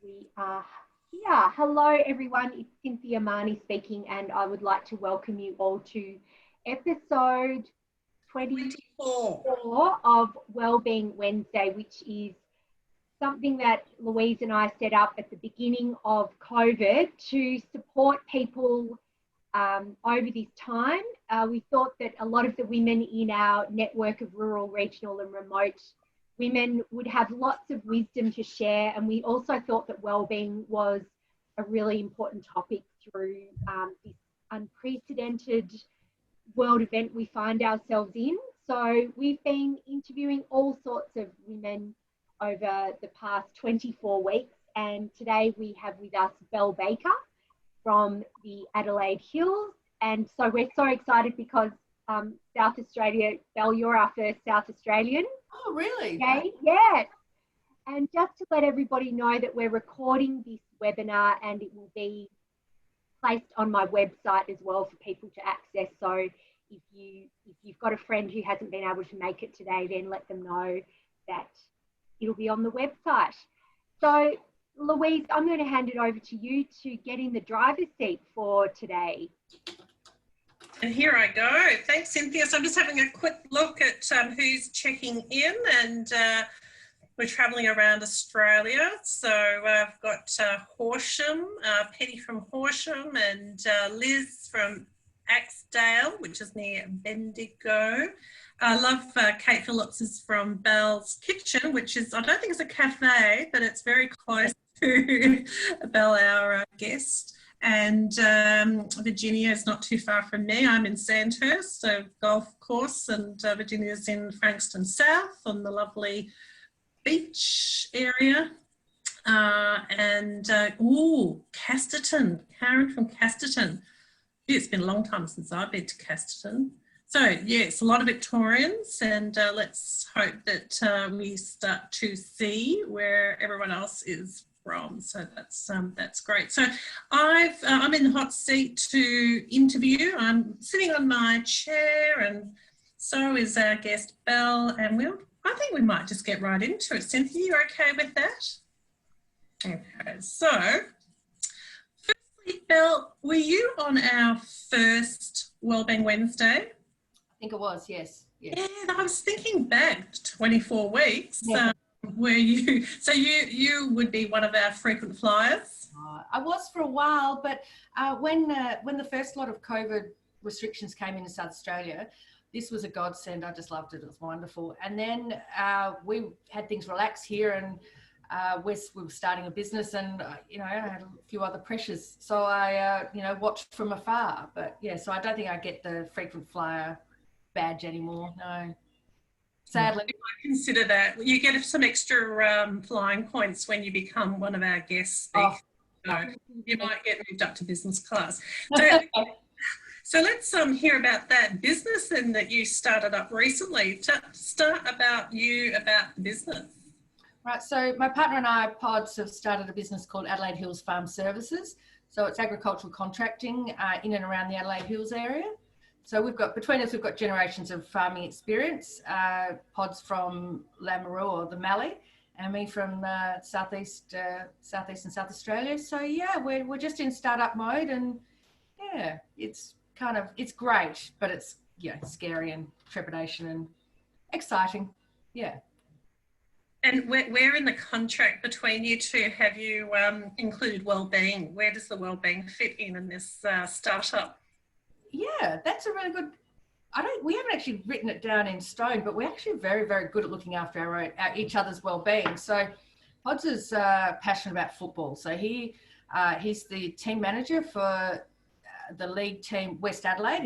We are here. Hello, everyone. It's Cynthia Marnie speaking, and I would like to welcome you all to episode 24 of Wellbeing Wednesday, which is something that Louise and I set up at the beginning of COVID to support people over this time. We thought that a lot of the women in our network of rural, regional, and remote women would have lots of wisdom to share, and we also thought that wellbeing was a really important topic through this unprecedented world event we find ourselves in. So we've been interviewing all sorts of women over the past 24 weeks, and today we have with us Belle Baker from the Adelaide Hills. And so we're so excited because South Australia, Belle, you're our first South Australian. Oh, really? Okay, yes. And just to let everybody know that we're recording this webinar and it will be placed on my website as well for people to access. So if you've got a friend who hasn't been able to make it today, then let them know that it'll be on the website. So Louise, I'm going to hand it over to you to get in the driver's seat for today. And here I go. Thanks, Cynthia. So I'm just having a quick look at who's checking in, and we're travelling around Australia. So I've got Horsham, Penny from Horsham, and Liz from Axedale, which is near Bendigo. I love Kate Phillips is from Belle's Kitchen, which is, I don't think it's a cafe, but it's very close to Belle, our guest. And Virginia is not too far from me. I'm in Sandhurst, so golf course, and Virginia's in Frankston South on the lovely beach area. Casterton, Karen from Casterton. It's been a long time since I've been to Casterton. So yes, a lot of Victorians, and let's hope that we start to see where everyone else is from. So that's great. So I'm in the hot seat to interview. I'm sitting on my chair, and so is our guest Belle. And I think we might just get right into it. Cynthia, you okay with that? Okay. So, firstly, Belle, were you on our first Wellbeing Wednesday? I think it was, yes. Yeah, I was thinking back 24 weeks. Yeah. Where you would be one of our frequent flyers? I was for a while, but when the first lot of COVID restrictions came into South Australia, this was a godsend. I just loved it. It was wonderful. And then we had things relax here, and we were starting a business, and I had a few other pressures, so I watched from afar. But yeah, so I don't think I get the frequent flyer badge anymore. No. Sadly. I consider that. You get some extra flying points when you become one of our guest speakers. So you might get moved up to business class. So let's hear about that business and that you started up recently. Start about the business. Right, so my partner and I, Pods, have started a business called Adelaide Hills Farm Services. So it's agricultural contracting in and around the Adelaide Hills area. So between us, we've got generations of farming experience. Pods from Lameroo or the Mallee, and me from southeast and South Australia. So yeah, we're just in startup mode, and yeah, it's great, but it's scary and trepidation and exciting. Yeah. And where in the contract between you two have you included wellbeing? Where does the wellbeing fit in this startup? Yeah, that's a really good. We haven't actually written it down in stone, but we're actually very, very good at looking after each other's well-being. So Pods is passionate about football. So he's the team manager for the league team West Adelaide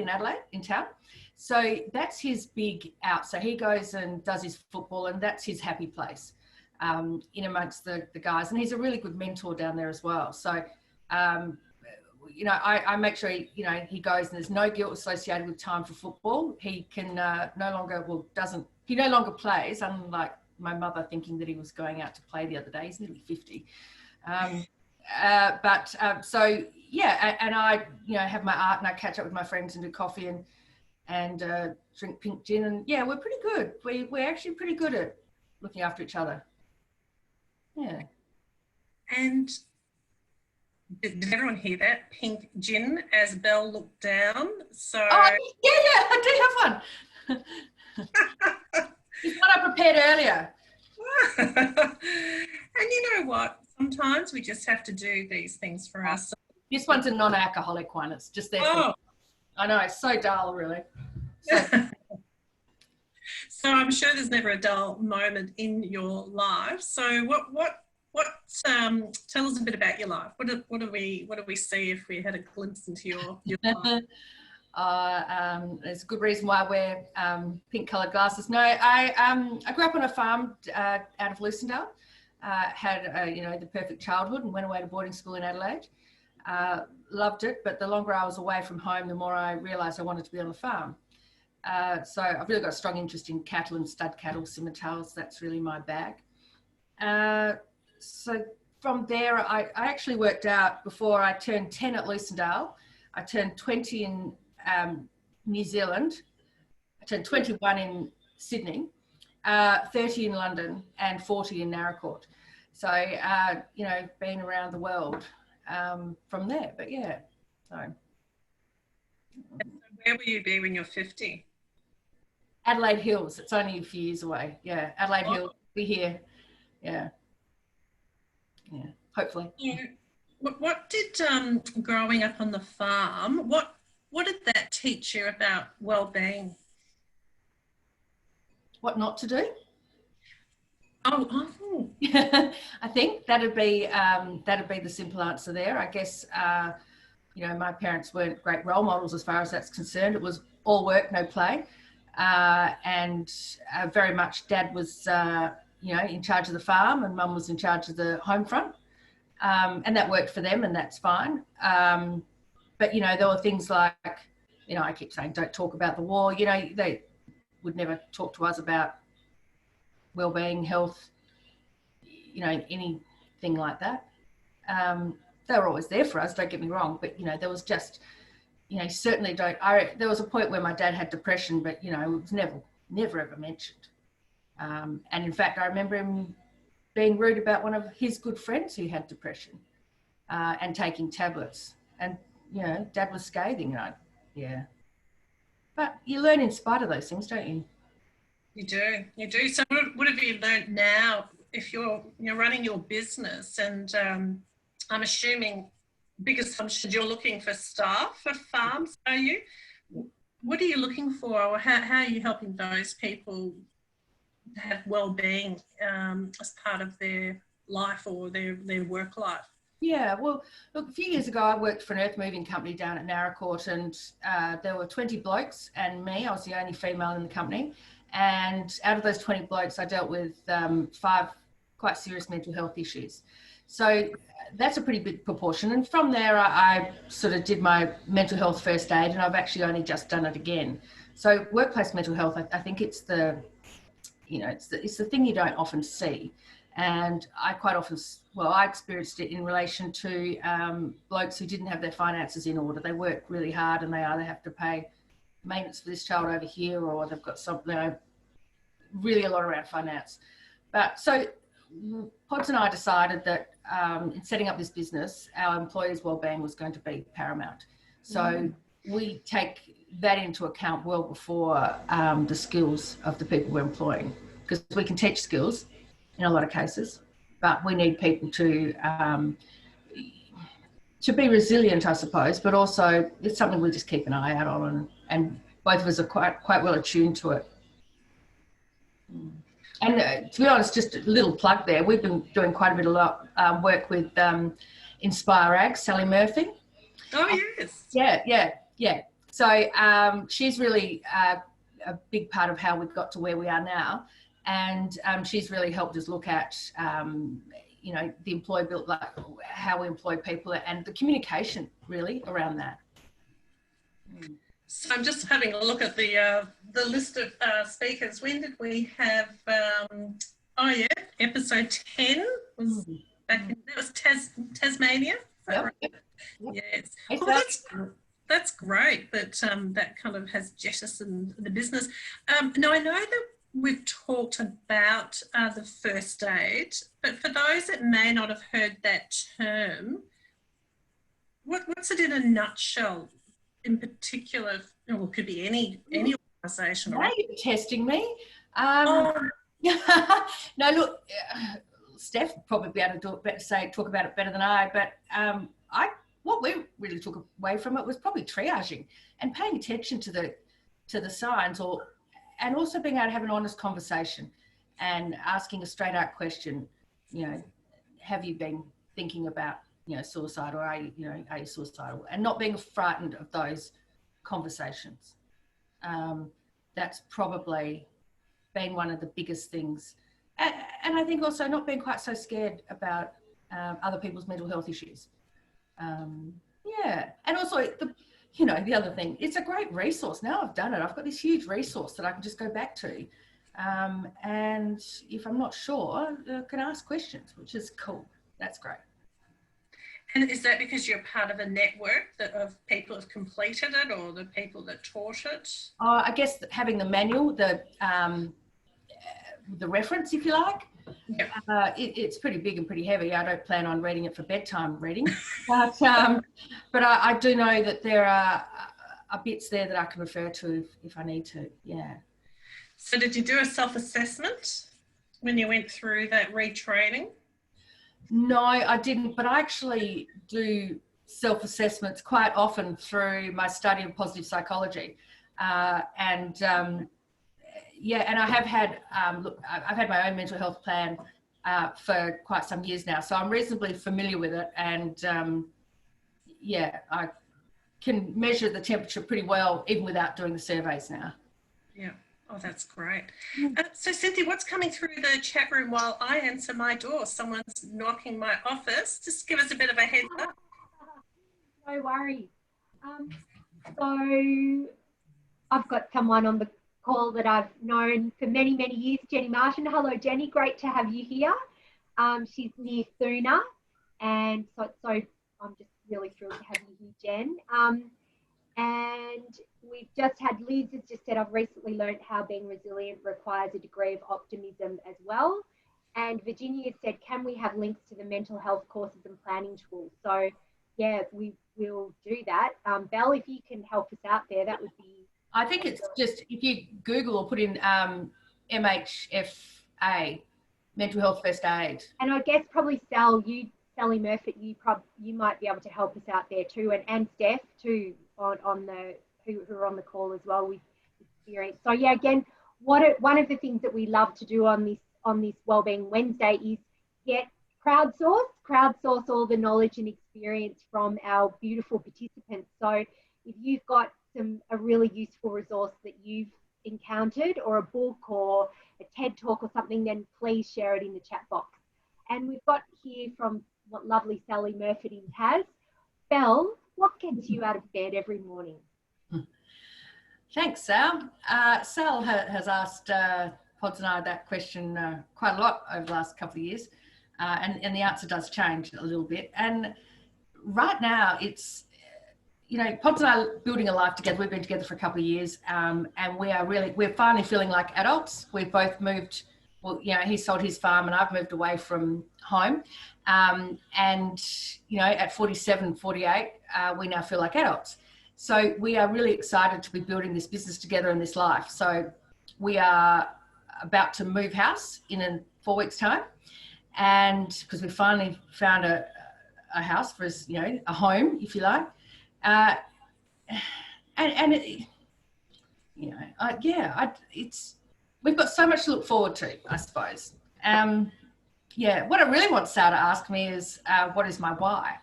in town. So that's his big out. So he goes and does his football, and that's his happy place in amongst the guys. And he's a really good mentor down there as well. So I make sure he goes, and there's no guilt associated with time for football. He can he no longer plays, unlike my mother thinking that he was going out to play the other day. He's nearly 50. And I have my art, and I catch up with my friends and do coffee and drink pink gin, and yeah, we're pretty good. We're actually pretty good at looking after each other. Yeah. And did everyone hear that? Pink gin as Belle looked down. So Oh, yeah, I do have one. It's one I prepared earlier. and you know what? Sometimes we just have to do these things for us. This one's a non-alcoholic one. It's just there for I know, it's so dull, really. So, so I'm sure there's never a dull moment in your life. So tell us a bit about your life. What do we see if we had a glimpse into your life? There's a good reason why I wear pink coloured glasses. No, I grew up on a farm out of Lucendale. Had you know, the perfect childhood and went away to boarding school in Adelaide. Loved it, but the longer I was away from home, the more I realised I wanted to be on the farm. So I've really got a strong interest in cattle and stud cattle, simmentals. That's really my bag. So from there, I actually worked out before I turned 10 at Lucendale. I turned 20 in New Zealand. I turned 21 in Sydney, 30 in London, and 40 in Naracoorte. So, you know, been around the world from there. But yeah, so. Where will you be when you're 50? Adelaide Hills. It's only a few years away. Yeah, Adelaide Hills. Be here. Yeah. Yeah, hopefully. Yeah. What did growing up on the farm, what did that teach you about well-being? What not to do? Oh. I think that'd be the simple answer there. I guess you know, my parents weren't great role models as far as that's concerned. It was all work, no play, and very much Dad was you know, in charge of the farm, and Mum was in charge of the home front, and that worked for them, and that's fine. But you know, there were things like, you know, I keep saying don't talk about the war. You know, they would never talk to us about well-being, health, you know, anything like that. They were always there for us, don't get me wrong, but you know, there was just, you know, certainly there was a point where my dad had depression, but you know, it was never ever mentioned. And in fact, I remember him being rude about one of his good friends who had depression and taking tablets, and you know, Dad was scathing. Yeah, but you learn in spite of those things, don't you? You do. So what have you learned now if you're running your business? And I'm assuming, big assumption, you're looking for staff for farms, are you? What are you looking for, or how are you helping those people have well-being as part of their life or their work life? Yeah, well, look, a few years ago, I worked for an earth moving company down at Naracoorte, and there were 20 blokes and me. I was the only female in the company. And out of those 20 blokes, I dealt with 5 quite serious mental health issues. So that's a pretty big proportion. And from there, I sort of did my mental health first aid, and I've actually only just done it again. So workplace mental health, I think it's the, you know, it's the thing you don't often see. And I quite often, well, I experienced it in relation to blokes who didn't have their finances in order. They work really hard and they either have to pay maintenance for this child over here, or they've got something, you know, really a lot around finance. But so Pods and I decided that in setting up this business, our employees' wellbeing was going to be paramount. So we take that into account well before the skills of the people we're employing, because we can teach skills in a lot of cases, but we need people to be resilient, I suppose, but also it's something we just keep an eye out on, and both of us are quite well attuned to it. And to be honest, just a little plug there, we've been doing quite a bit of work with Inspire Ag, Sally Murphy. Oh, yes. Yeah. So she's really a big part of how we've got to where we are now. And she's really helped us look at, you know, the employability, like how we employ people, and the communication really around that. So I'm just having a look at the list of speakers. When did we have? Episode 10 was back in, that was Tasmania. Yep. Right? Yes. Well, that's great that that kind of has jettisoned the business. Now I know that we've talked about the first aid, but for those that may not have heard that term, what's it in a nutshell? In particular, or it could be any organisation. Now you're testing me. Oh, No, look, Steph would probably be able to talk about it better than I. But what we really took away from it was probably triaging and paying attention to the signs, and also being able to have an honest conversation and asking a straight out question. You know, have you been thinking about suicide, or are you suicidal, and not being frightened of those conversations. That's probably been one of the biggest things, and I think also not being quite so scared about other people's mental health issues. And also the other thing, it's a great resource. Now I've done it, I've got this huge resource that I can just go back to, and if I'm not sure, I can ask questions, which is cool. That's great. And is that because you're part of a network of people who've completed it, or the people that taught it? I guess having the manual, the reference, if you like. Yeah. It's pretty big and pretty heavy. I don't plan on reading it for bedtime reading, but I do know that there are bits there that I can refer to if I need to. Yeah. So did you do a self-assessment when you went through that retraining? No, I didn't, but I actually do self-assessments quite often through my study of positive psychology. And I have had, I've had my own mental health plan for quite some years now, so I'm reasonably familiar with it. And I can measure the temperature pretty well, even without doing the surveys now. Yeah. Oh, that's great. So Cynthia, what's coming through the chat room while I answer my door? Someone's knocking my office. Just give us a bit of a heads up. No worries. So I've got someone on the call that I've known for many, many years, Jenny Martin. Hello, Jenny. Great to have you here. She's near Thuna, and so I'm just really thrilled to have you here, Jen. And we've just had, Liz has just said, I've recently learned how being resilient requires a degree of optimism as well. And Virginia said, can we have links to the mental health courses and planning tools? So yeah, we will do that. Belle, if you can help us out there, that would be... I think it's just, if you Google or put in MHFA, mental health first aid. And I guess probably Sally Murphy, you might be able to help us out there too, and Steph too, who are on the call as well with experience. So yeah, again, one of the things that we love to do on this Wellbeing Wednesday is get crowdsource all the knowledge and experience from our beautiful participants. So if you've got a really useful resource that you've encountered, or a book or a TED talk or something, then please share it in the chat box. And we've got here from what lovely Sally Murphy has. Belle, what gets you out of bed every morning? Thanks, Sal. Sal has asked Pods and I that question quite a lot over the last couple of years, and the answer does change a little bit. And right now, it's, Pods and I are building a life together. We've been together for a couple of years, and we're finally feeling like adults. We've both moved. Well, he sold his farm and I've moved away from home. And, at 47, 48, we now feel like adults. So we are really excited to be building this business together in this life. So we are about to move house in 4 weeks' time. And because we finally found a house for us, a home, if you like. We've got so much to look forward to, I suppose. What I really want Sal to ask me is, what is my why?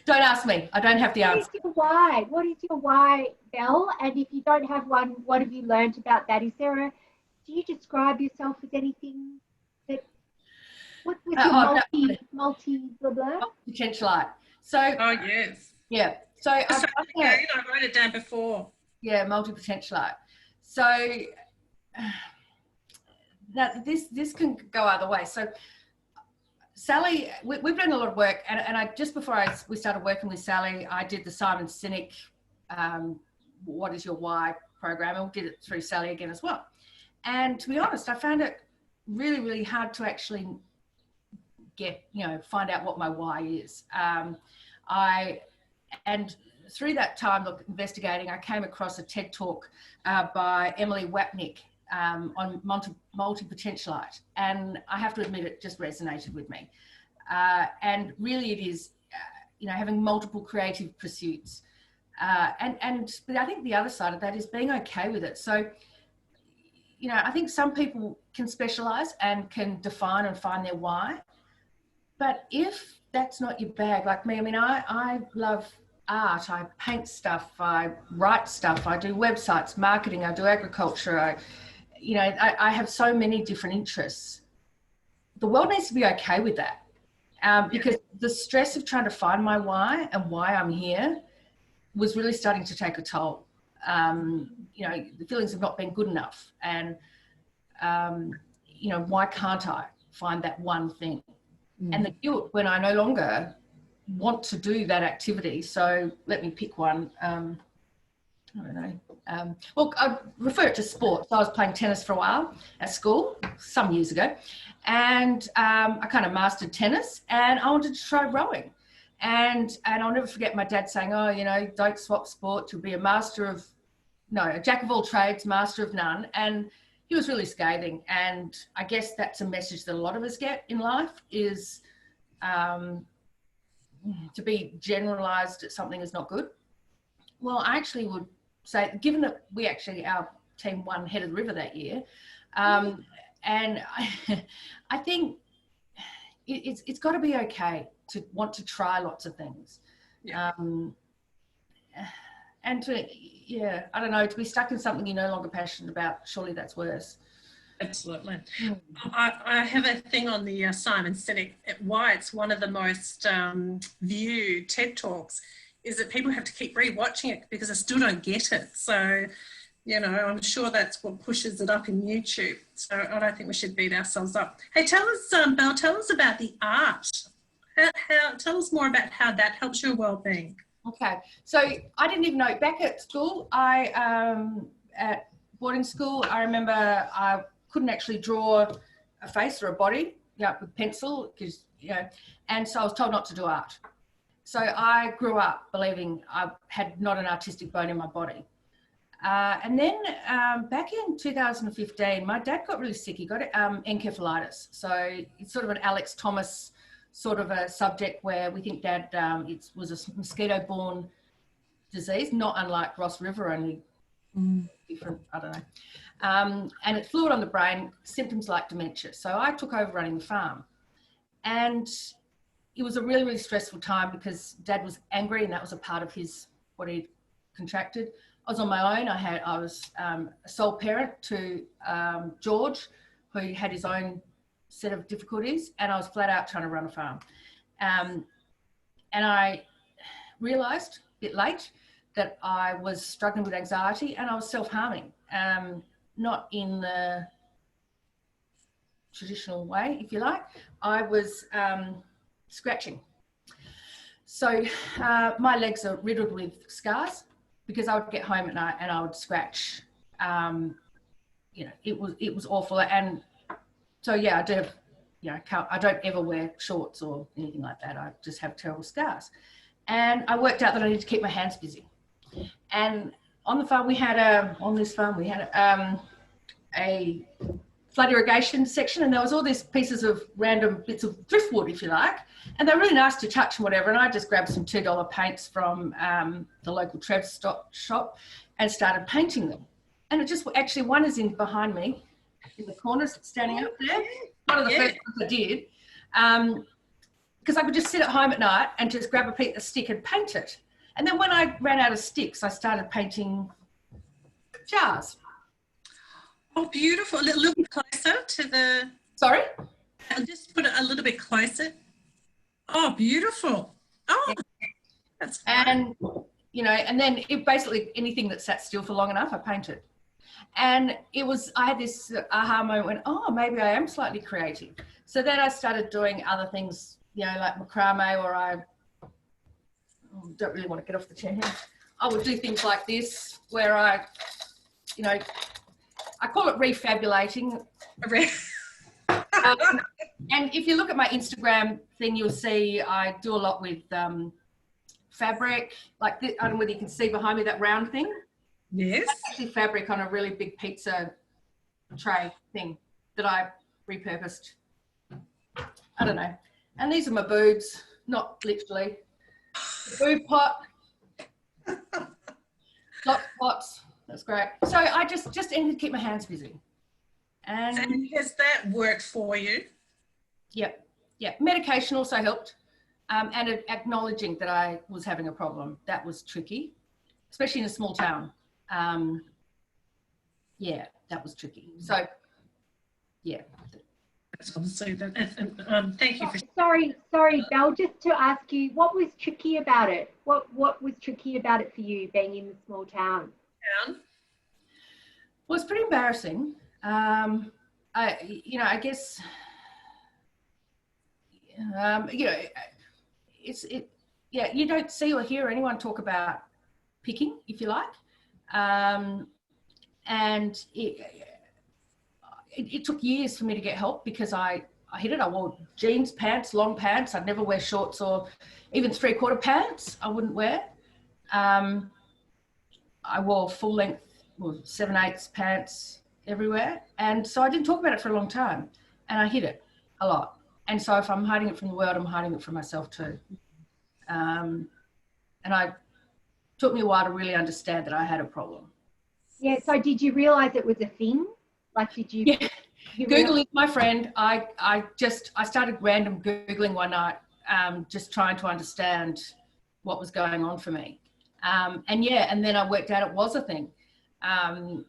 Don't ask me. I don't have the answer. What is your why? What is your why, Belle? And if you don't have one, what have you learned about that? Do you describe yourself as anything that, what's your multi blah blah? Potentialite. So. Oh, yes. Yeah. So I wrote it down before. Yeah, multi-potentialite. So that this can go either way. So Sally, we've done a lot of work, and I just before we started working with Sally, I did the Simon Sinek, what is your why program, and we did it through Sally again as well. And to be honest, I found it really, really hard to actually find out what my why is. And through that time of investigating, I came across a TED talk by Emily Wapnick on multi-potentialite. And I have to admit, it just resonated with me. And really it is, having multiple creative pursuits. But I think the other side of that is being okay with it. So, I think some people can specialize and can define and find their why. But if that's not your bag, like me, I love art, I paint stuff, I write stuff, I do websites, marketing, I do agriculture, I have so many different interests. The world needs to be okay with that, because the stress of trying to find my why and why I'm here was really starting to take a toll. The feelings of not being good enough, and why can't I find that one thing? And the guilt when I no longer want to do that activity. So let me pick one. I don't know. Well, I refer it to sport. So I was playing tennis for a while at school some years ago, and I kind of mastered tennis, and I wanted to try rowing. And I'll never forget my dad saying, don't swap sport. You'll be a jack of all trades, master of none. And he was really scathing. And I guess that's a message that a lot of us get in life, is to be generalised at something is not good. Well, I actually would say, given that our team won Head of the River that year, and I think it's got to be okay to want to try lots of things. Yeah. And I don't know, to be stuck in something you're no longer passionate about, surely that's worse. Absolutely. I have a thing on the Simon Sinek, why it's one of the most viewed TED Talks, is that people have to keep rewatching it because they still don't get it. So, I'm sure that's what pushes it up in YouTube. So I don't think we should beat ourselves up. Hey, tell us, Belle, tell us about the art. Tell us more about how that helps your well-being. Okay, so I didn't even know, back at school, at boarding school, I remember I couldn't actually draw a face or a body with pencil, because, and so I was told not to do art. So I grew up believing I had not an artistic bone in my body. And then back in 2015, my dad got really sick. He got encephalitis. So it's sort of an Alex Thomas sort of a subject, where we think Dad, it was a mosquito-borne disease, not unlike Ross River, only different, I don't know. And it's fluid on the brain, symptoms like dementia. So I took over running the farm. And it was a really, really stressful time, because Dad was angry, and that was a part of what he'd contracted. I was on my own. I was a sole parent to George, who had his own set of difficulties, and I was flat out trying to run a farm. And I realised a bit late that I was struggling with anxiety, and I was self-harming, not in the traditional way, if you like. I was scratching. So my legs are riddled with scars, because I would get home at night and I would scratch. It was awful. And so, I do have, I don't ever wear shorts or anything like that. I just have terrible scars. And I worked out that I need to keep my hands busy. And on the farm, we had a flood irrigation section, and there was all these pieces of random bits of driftwood, if you like, and they're really nice to touch and whatever. And I just grabbed some $2 paints from the local Trev shop and started painting them. And it just, actually, one is in behind me in the corner, standing up there. One of the first ones I did, because I could just sit at home at night and just grab a stick and paint it. And then when I ran out of sticks, I started painting jars. Oh, beautiful. A little bit closer to the... Sorry? I'll just put it a little bit closer. Oh, beautiful. Oh, that's great. And, and then basically anything that sat still for long enough, I painted. And I had this aha moment when, maybe I am slightly creative. So then I started doing other things, like macrame, or I don't really want to get off the chair here. I would do things like this, where I you know, I call it refabulating. And if you look at my Instagram thing, you'll see I do a lot with fabric, like this. I don't know whether you can see behind me that round thing. Yes. That's actually fabric on a really big pizza tray thing that I repurposed. I don't know. And these are my boobs, not literally. The boob pot. Lots of pots. That's great. So I just aim to keep my hands busy. And has that worked for you? Yep. Yeah. Medication also helped. And acknowledging that I was having a problem. That was tricky, especially in a small town. Yeah, that was tricky. So, yeah. That's obviously that. Thank you for. Sorry, Belle. Just to ask you, what was tricky about it? What was tricky about it for you, being in the small town? Well, it's pretty embarrassing. I guess. You don't see or hear anyone talk about picking, if you like. And it took years for me to get help because I hid it. I wore jeans, pants, long pants. I'd never wear shorts or even 3/4 pants. I wouldn't wear. I wore full length, 7/8 pants everywhere. And so I didn't talk about it for a long time, and I hid it a lot. And so if I'm hiding it from the world, I'm hiding it from myself too. And it took me a while to really understand that I had a problem. Yeah. So did you realise it was a thing? Like, did you? Yeah. Googling my friend. I started random Googling one night, just trying to understand what was going on for me. And then I worked out it was a thing. And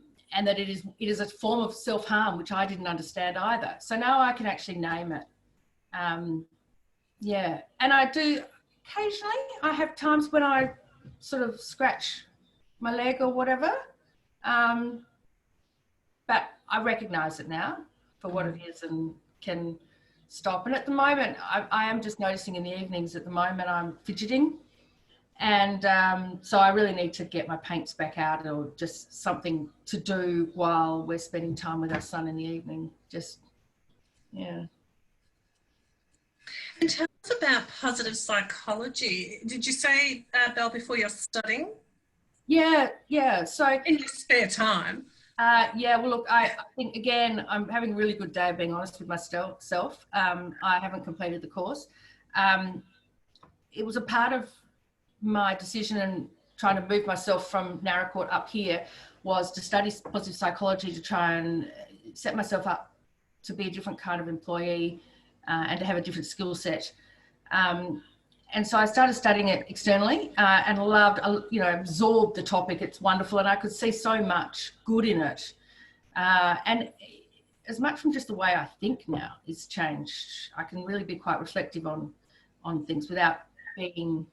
that it is a form of self-harm, which I didn't understand either. So now I can actually name it. And I do occasionally. I have times when I sort of scratch my leg or whatever, but I recognise it now for what it is and can stop. And at the moment, I am just noticing in the evenings. At the moment, I'm fidgeting, and so I really need to get my paints back out or just something to do while we're spending time with our son in the evening. And tell us about positive psychology. Did you say, Belle, before you're studying? Yeah. So in your spare time. Well, look, I think, again, I'm having a really good day of being honest with myself. I haven't completed the course. It was a part of my decision and trying to move myself from Narra Court up here was to study positive psychology to try and set myself up to be a different kind of employee and to have a different skill set. And so I started studying it externally and loved, absorbed the topic. It's wonderful. And I could see so much good in it. And as much from just the way I think now is changed. I can really be quite reflective on things without being,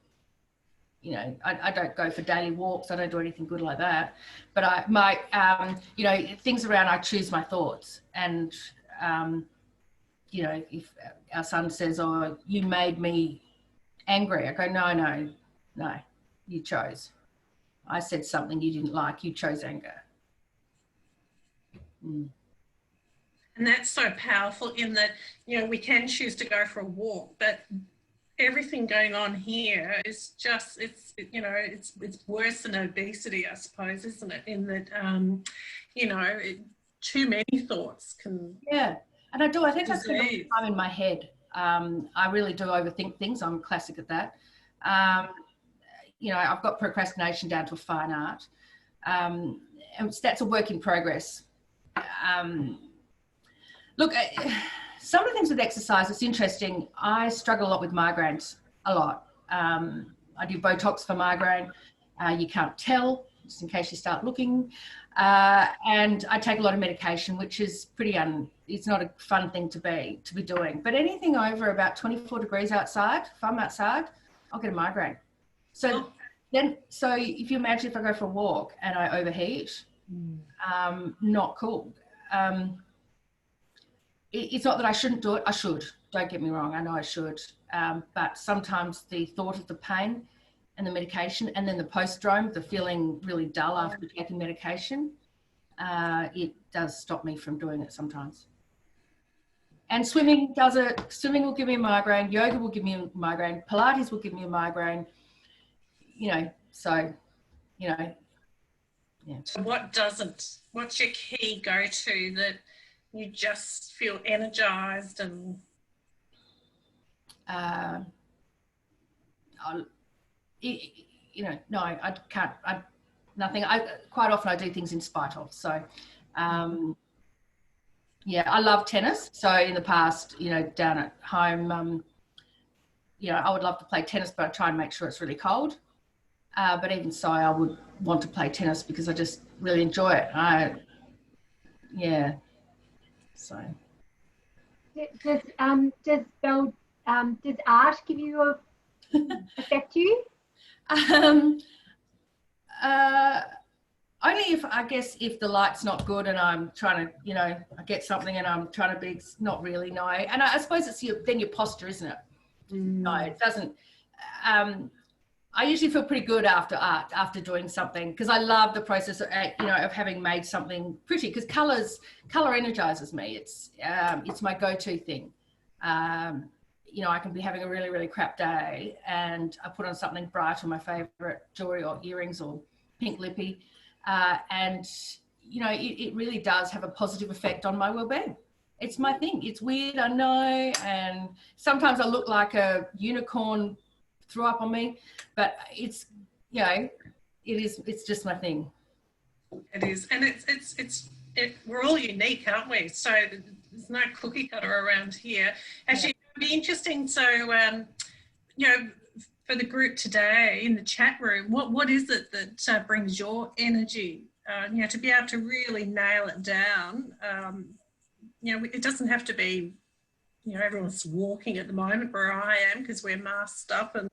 I don't go for daily walks. I don't do anything good like that. But things around, I choose my thoughts. And, if our son says, "Oh, you made me angry," I go, no, you chose. I said something you didn't like, you chose anger. And that's so powerful in that, we can choose to go for a walk, but everything going on here is just, it's worse than obesity, I suppose, isn't it? In that, too many thoughts can... Yeah, and I do. I think I spend all the time in my head. I really do overthink things. I'm classic at that. I've got procrastination down to a fine art. And that's a work in progress. Look, some of the things with exercise, it's interesting. I struggle a lot with migraines, a lot. I do Botox for migraine. You can't tell, just in case you start looking. And I take a lot of medication, which is it's not a fun thing to be doing. But anything over about 24 degrees outside, if I'm outside, I'll get a migraine. So if you imagine if I go for a walk and I overheat, not cool. It's not that I shouldn't do it. I should. Don't get me wrong. I know I should. But sometimes the thought of the pain and the medication and then the post-drome, the feeling really dull after taking medication, it does stop me from doing it sometimes. And swimming does it. Swimming will give me a migraine. Yoga will give me a migraine. Pilates will give me a migraine. You know, so, you know, yeah. So what doesn't? What's your key go-to that you just feel energized and? You know, no, I can't. Nothing. Quite often I do things in spite of. So, yeah, I love tennis. So in the past, you know, down at home, you know, I would love to play tennis, but I try and make sure it's really cold. But even so, I would want to play tennis because I just really enjoy it. Yeah. So. Does Belle, does art give you affect you? Only if, I guess, if the light's not good and I'm trying to, you know, I get something and I'm trying to be, not really, no. And I suppose it's then your posture, isn't it? No, it doesn't. I usually feel pretty good after art, after doing something, because I love the process of, you know, of having made something pretty, because color energizes me. It's my go-to thing. You know, I can be having a really, really crap day and I put on something bright or my favorite jewelry or earrings or pink lippy. And, you know, it really does have a positive effect on my well-being. It's my thing. It's weird, I know. And sometimes I look like a unicorn threw up on me, but it's, you know, it's just my thing. It is. And we're all unique, aren't we? So there's no cookie cutter around here. Actually, it'd be interesting. So, you know, for the group today in the chat room, what is it that brings your energy? You know, to be able to really nail it down. You know, it doesn't have to be, you know, everyone's walking at the moment where I am because we're masked up and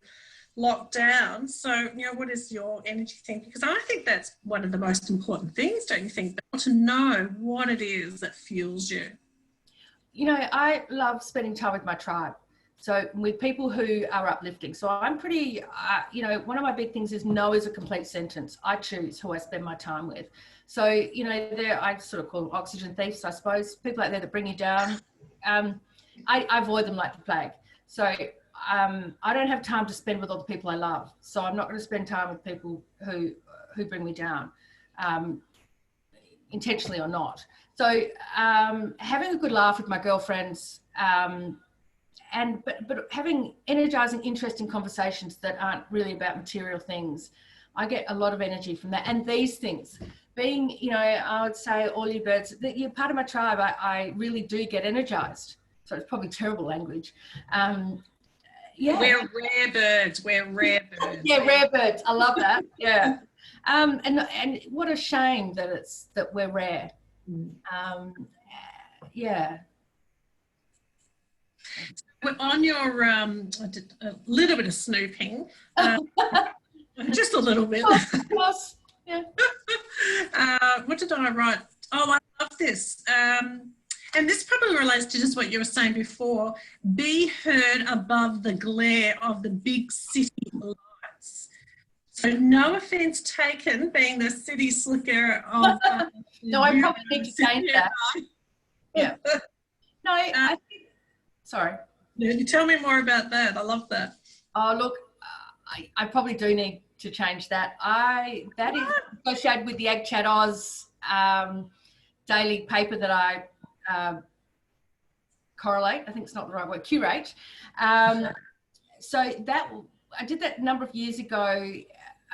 locked down. So, you know, what is your energy thing? Because I think that's one of the most important things, don't you think, Belle, to know what it is that fuels you? You know, I love spending time with my tribe. So with people who are uplifting. So I'm pretty, you know, one of my big things is no is a complete sentence. I choose who I spend my time with. So, you know, I sort of call them oxygen thieves, I suppose. People out there that bring you down. I avoid them like the plague. So I don't have time to spend with all the people I love. So I'm not going to spend time with people who bring me down, intentionally or not. So having a good laugh with my girlfriends, but having energizing, interesting conversations that aren't really about material things. I get a lot of energy from that. And these things, being, you know, I would say all you birds, that you're part of my tribe, I really do get energized. So it's probably terrible language. Yeah. We're rare birds. We're rare birds. Yeah, rare birds. I love that. Yeah. And what a shame that we're rare. Yeah. On your, I did a little bit of snooping, just a little bit. Yeah. What did I write? Oh, I love this. And this probably relates to just what you were saying before. Be heard above the glare of the big city lights. So no offence taken, being the city slicker of... no, I probably need to change that. Yeah. No, I think... Sorry. You tell me more about that. I love that. Oh, look, I probably do need to change that. That is associated with the Ag Chat Oz daily paper that I correlate. I think it's not the right word, curate. So that I did that a number of years ago,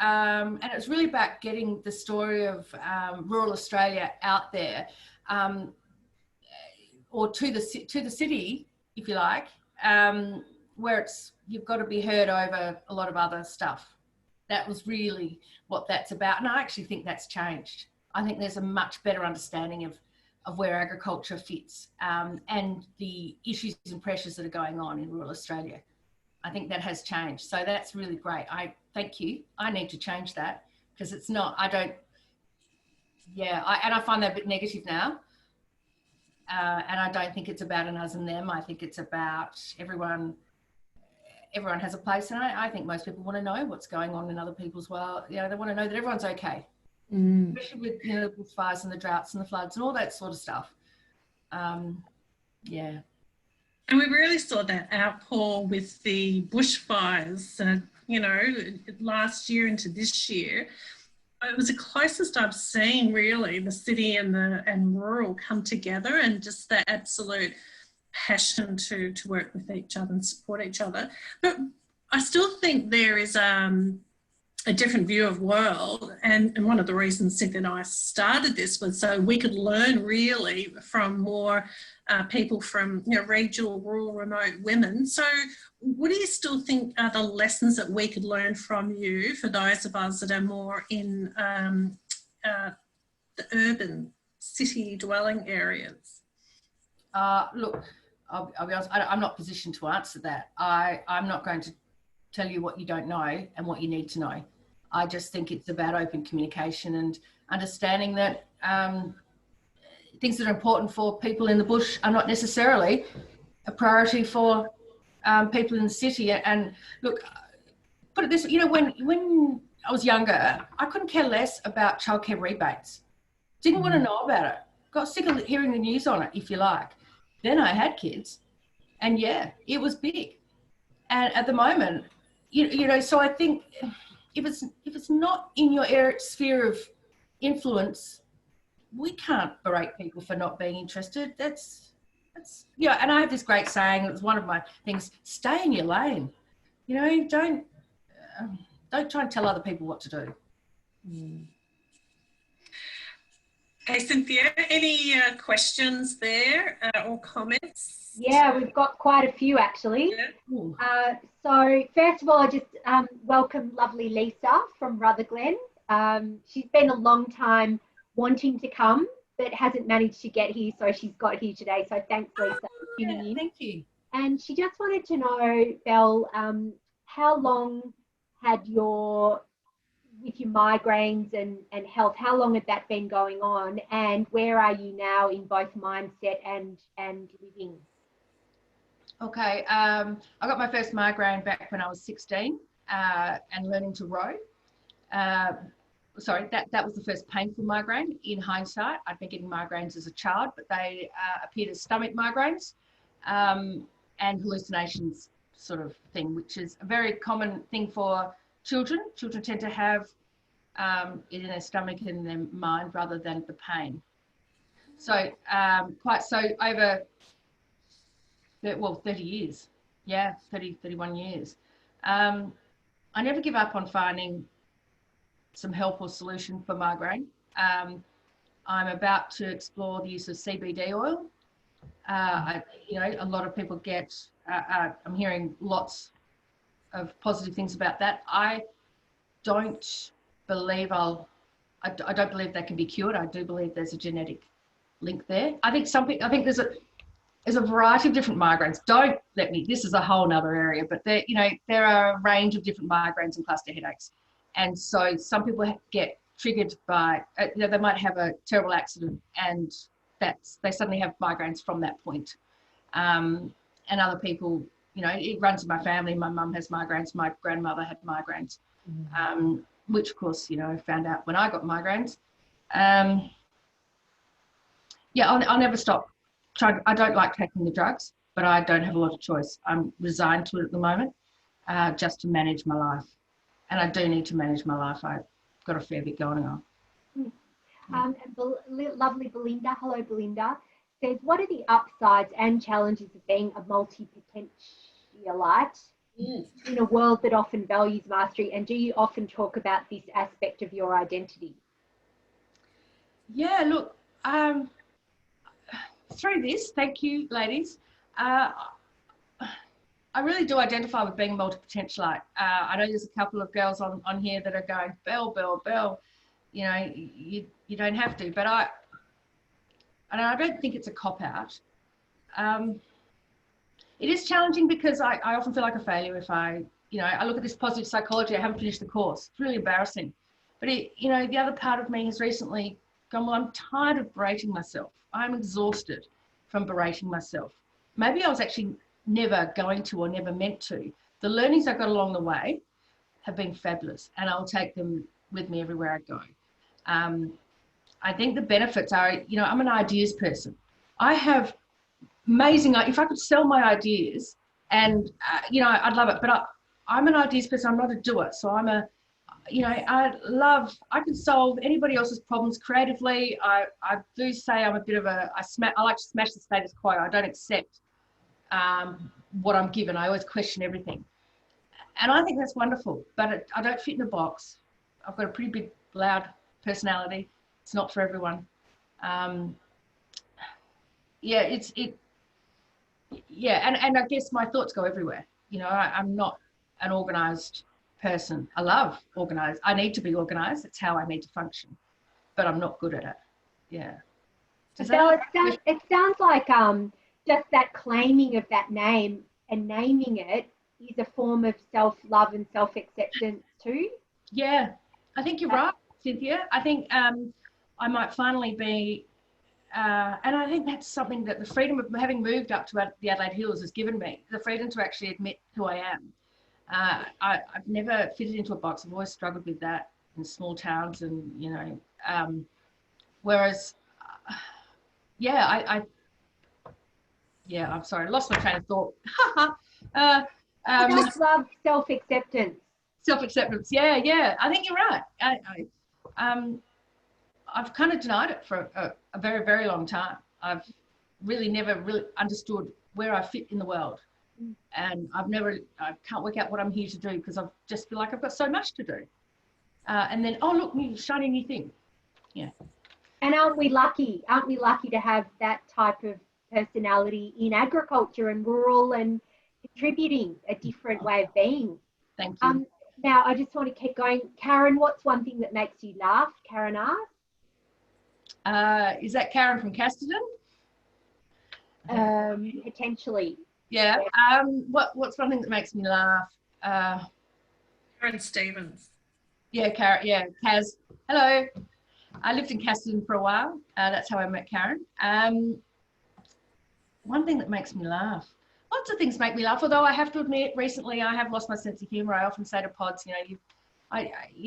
and it was really about getting the story of rural Australia out there, or to the city, if you like, where you've got to be heard over a lot of other stuff. That was really what that's about, and I actually think that's changed. I think there's a much better understanding of where agriculture fits, and the issues and pressures that are going on in rural Australia. I think that has changed. So that's really great. I thank you. I need to change that because it's not, and I find that a bit negative now. And I don't think it's about an us and them. I think it's about everyone has a place. And I think most people want to know what's going on in other people's world. You know, they want to know that everyone's okay. especially with, you know, the bushfires and the droughts and the floods and all that sort of stuff. Yeah. And we really saw that outpour with the bushfires, you know, last year into this year. It was the closest I've seen, really, the city and rural come together, and just that absolute passion to work with each other and support each other. But I still think there is a different view of world, and one of the reasons Cynthia and I started this was so we could learn really from more people from, you know, regional, rural, remote women. So what do you still think are the lessons that we could learn from you for those of us that are more in the urban city dwelling areas? Look, I'll be honest, I'm not positioned to answer that. I'm not going to tell you what you don't know and what you need to know. I just think it's about open communication and understanding that things that are important for people in the bush are not necessarily a priority for people in the city. And look, put it this way, you know, when I was younger, I couldn't care less about childcare rebates. Didn't want to know about it. Got sick of hearing the news on it, if you like. Then I had kids, and yeah, it was big. And at the moment, you know, so I think if it's not in your sphere of influence, we can't berate people for not being interested. That's yeah. And I have this great saying. It was one of my things: stay in your lane. You know, don't try and tell other people what to do. Hey, Cynthia, any questions there or comments? Yeah, we've got quite a few actually. Yeah. So first of all, I just welcome lovely Lisa from Rutherglen. She's been a long time wanting to come, but hasn't managed to get here, so she's got here today. So thanks, Lisa, for tuning in. Thank you. And she just wanted to know, Belle, how long had with your migraines and health, how long had that been going on, and where are you now in both mindset and living? Okay, I got my first migraine back when I was 16 and learning to row. Sorry, that was the first painful migraine. In hindsight, I'd been getting migraines as a child, but they appeared as stomach migraines and hallucinations sort of thing, which is a very common thing for children. Children tend to have it in their stomach and in their mind rather than the pain. So over 30 years, yeah, 31 years. I never give up on finding some help or solution for migraine. I'm about to explore the use of CBD oil. You know, a lot of people get, I'm hearing lots of positive things about that. I don't believe I don't believe that can be cured. I do believe there's a genetic link there. I think there's a variety of different migraines. This is a whole nother area, but there are a range of different migraines and cluster headaches. And so some people get triggered by, they might have a terrible accident and they suddenly have migraines from that point. And other people, it runs in my family. My mum has migraines. My grandmother had migraines, which of course, I found out when I got migraines. I'll never stop trying. I don't like taking the drugs, but I don't have a lot of choice. I'm resigned to it at the moment, just to manage my life. And I do need to manage my life. I've got a fair bit going on. Lovely Belinda, hello Belinda, says, what are the upsides and challenges of being a multi-potentialite in a world that often values mastery? And do you often talk about this aspect of your identity? Yeah, look, through this, thank you, ladies. I really do identify with being a multi-potentialite. I know there's a couple of girls on here that are going, Belle, you don't have to, but I don't think it's a cop-out. It is challenging because I often feel like a failure if I look at this positive psychology, I haven't finished the course. It's really embarrassing. But the other part of me has recently gone, well, I'm tired of berating myself. I'm exhausted from berating myself. Maybe I was actually never going to or never meant to. The learnings I got along the way have been fabulous, and I'll take them with me everywhere I go. I think the benefits are, you know, I'm an ideas person. I have amazing, if I could sell my ideas and, you know, I'd love it, but I'm an ideas person, I'm not a doer. So I'm a, you know, I can solve anybody else's problems creatively. I do say I'm a bit of I like to smash the status quo. I don't accept what I'm given. I always question everything. And I think that's wonderful, but I don't fit in a box. I've got a pretty big, loud personality. It's not for everyone. Yeah, yeah, and I guess my thoughts go everywhere. You know, I'm not an organised person. I love organised. I need to be organised. It's how I need to function, but I'm not good at it. Yeah. Belle, it sounds like just that claiming of that name and naming it is a form of self-love and self-acceptance too. Yeah, I think you're right, Cynthia. I think I might finally be, and I think that's something that the freedom of having moved up to the Adelaide Hills has given me, the freedom to actually admit who I am. I've never fitted into a box. I've always struggled with that in small towns, and you know, whereas, yeah, yeah, I'm sorry, I lost my train of thought. I just love self-acceptance. Self-acceptance, yeah. I think you're right. I've kind of denied it for a very, very long time. I've really never really understood where I fit in the world. And I can't work out what I'm here to do because I just feel like I've got so much to do. And then, oh, look, new shiny new thing. Yeah. And aren't we lucky? Aren't we lucky to have that type of personality in agriculture and rural and contributing a different way of being? Thank you. Now, I just want to keep going. Karen, what's one thing that makes you laugh? Karen asks. Is that Karen from Casterton? Potentially. Yeah. What's one thing that makes me laugh? Karen Stevens. Yeah, Karen. Yeah, Kaz. Hello. I lived in Casterton for a while. That's how I met Karen. One thing that makes me laugh. Lots of things make me laugh. Although I have to admit, recently I have lost my sense of humour. I often say to pods, you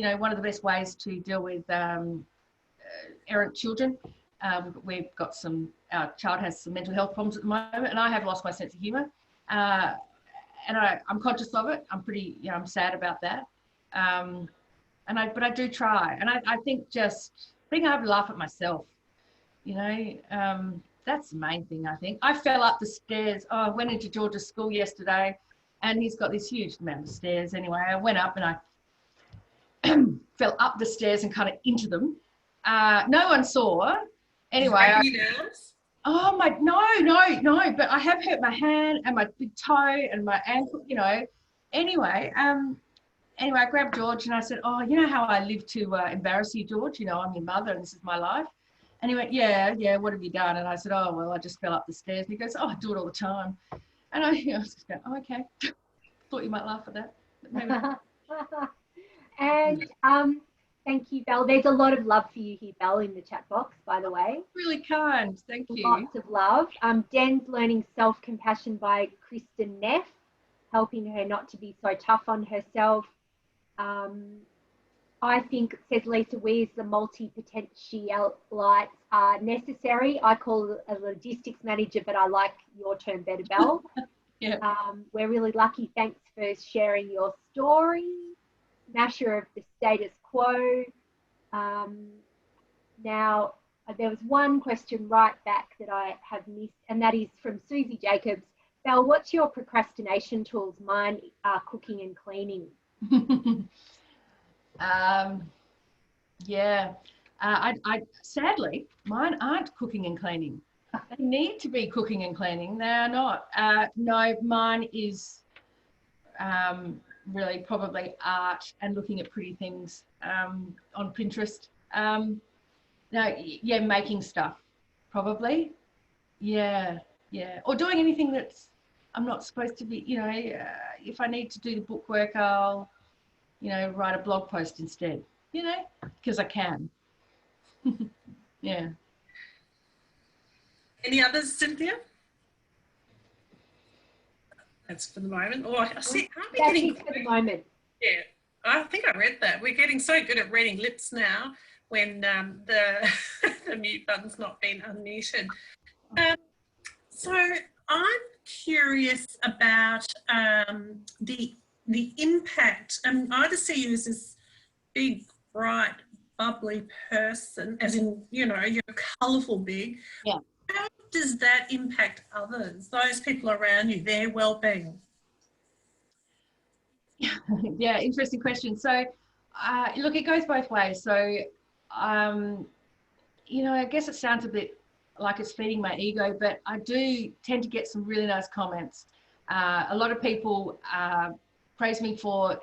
know, one of the best ways to deal with errant children. We've got our child has some mental health problems at the moment, and I have lost my sense of humour. And I'm conscious of it. I'm pretty, you know, I'm sad about that. But I do try. And I think just being able to laugh at myself, you know, that's the main thing, I think. I fell up the stairs. Oh, I went into George's school yesterday, and he's got this huge amount of stairs. Anyway, I went up and I fell up the stairs and kind of into them. No one saw. Anyway, oh my, no, but I have hurt my hand and my big toe and my ankle, you know. Anyway, I grabbed George and I said, oh, you know how I live to embarrass you, George? You know, I'm your mother and this is my life. And he went, yeah, what have you done? And I said, oh, well, I just fell up the stairs. And he goes, oh, I do it all the time. And I was just going, oh, okay. Thought you might laugh at that. But maybe. And thank you, Belle. There's a lot of love for you here, Belle, in the chat box, by the way. Really kind. Thank you. Lots of love. Den's learning self-compassion by Kristen Neff, helping her not to be so tough on herself. I think, says Lisa Weirs, the multi-potentialites are necessary. I call it a logistics manager, but I like your term better, Belle. Yeah. We're really lucky. Thanks for sharing your story. Smasher of the status quo. Now, there was one question right back that I have missed, and that is from Susie Jacobs. Belle, what's your procrastination tools? Mine are cooking and cleaning. Yeah, I sadly, mine aren't cooking and cleaning. They need to be cooking and cleaning. They are not. No, mine is really probably art and looking at pretty things on Pinterest. No, yeah, making stuff, probably. Yeah, or doing anything that's I'm not supposed to be. You know, if I need to do the book work, I'll, you know, write a blog post instead. You know, because I can. Yeah. Any others, Cynthia? That's for the moment. Oh, I see. Aren't we getting for the moment? Yeah, I think I read that. We're getting so good at reading lips now. when the, the mute button's not been unmuted. So I'm curious about the impact. I just see you as this big, bright, bubbly person, as in, you know, you're colourful big. Yeah. How does that impact others, those people around you, their well-being? Yeah, interesting question. So, look, it goes both ways. So, you know, I guess it sounds a bit like it's feeding my ego, but I do tend to get some really nice comments. A lot of people praise me for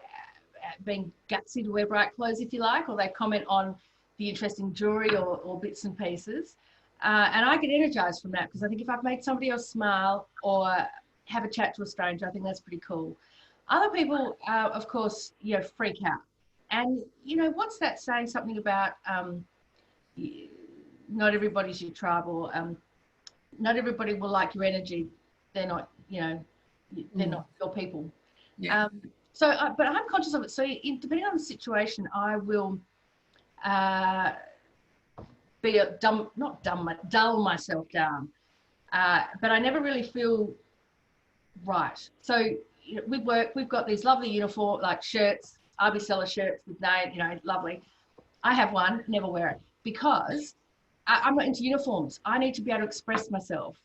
being gutsy to wear bright clothes, if you like, or they comment on the interesting jewelry or bits and pieces. And I get energized from that because I think if I've made somebody else smile or have a chat to a stranger, I think that's pretty cool. Other people, of course, you know, freak out. And, you know, what's that saying? Something about not everybody's your tribe, or not everybody will like your energy. They're not, you know, they're not your people. Yeah. But I'm conscious of it. So depending on the situation, I will dull myself down. But I never really feel right. So you know, we've got these lovely uniform, like shirts, RB Seller shirts with name, you know, lovely. I have one, never wear it because I'm not into uniforms. I need to be able to express myself.